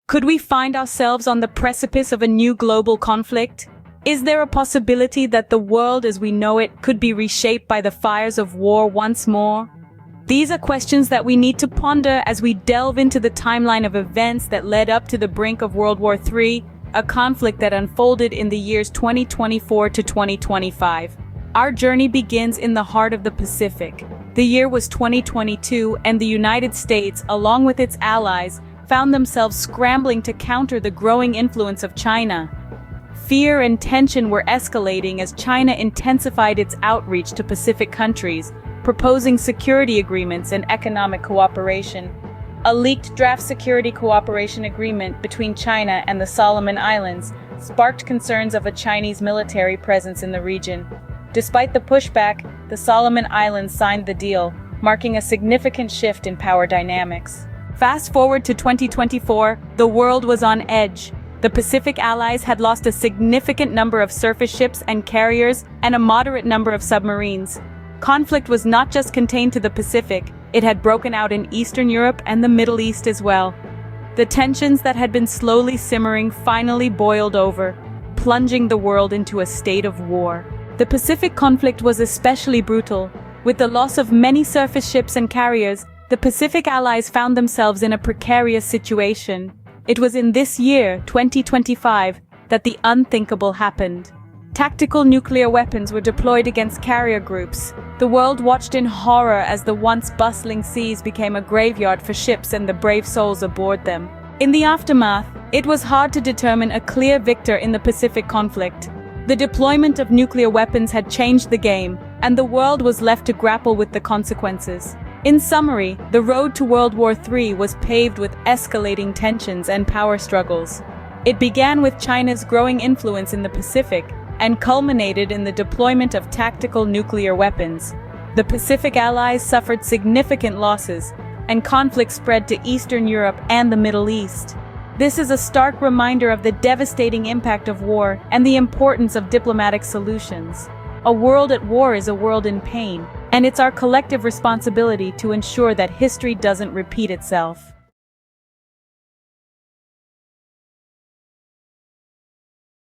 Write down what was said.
Could we find ourselves on the precipice of a new global conflict? Is there a possibility that the world as we know it could be reshaped by the fires of war once more? These are questions that we need to ponder as we delve into the timeline of events that led up to the brink of World War III, a conflict that unfolded in the years 2024 to 2025. Our journey begins in the heart of the Pacific. The year was 2022, and the United States, along with its allies, found themselves scrambling to counter the growing influence of China. Fear and tension were escalating as China intensified its outreach to Pacific countries, proposing security agreements and economic cooperation. A leaked draft security cooperation agreement between China and the Solomon Islands sparked concerns of a Chinese military presence in the region. Despite the pushback, the Solomon Islands signed the deal, marking a significant shift in power dynamics. Fast forward to 2024, the world was on edge. The Pacific allies had lost a significant number of surface ships and carriers and a moderate number of submarines. Conflict was not just contained to the Pacific, it had broken out in Eastern Europe and the Middle East as well. The tensions that had been slowly simmering finally boiled over, plunging the world into a state of war. The Pacific conflict was especially brutal. With the loss of many surface ships and carriers, the Pacific allies found themselves in a precarious situation. It was in this year, 2025, that the unthinkable happened. Tactical nuclear weapons were deployed against carrier groups. The world watched in horror as the once bustling seas became a graveyard for ships and the brave souls aboard them. In the aftermath, it was hard to determine a clear victor in the Pacific conflict. The deployment of nuclear weapons had changed the game, and the world was left to grapple with the consequences. In summary, the road to World War III was paved with escalating tensions and power struggles. It began with China's growing influence in the Pacific and culminated in the deployment of tactical nuclear weapons. The Pacific allies suffered significant losses, and conflict spread to Eastern Europe and the Middle East. This is a stark reminder of the devastating impact of war and the importance of diplomatic solutions. A world at war is a world in pain, and it's our collective responsibility to ensure that history doesn't repeat itself.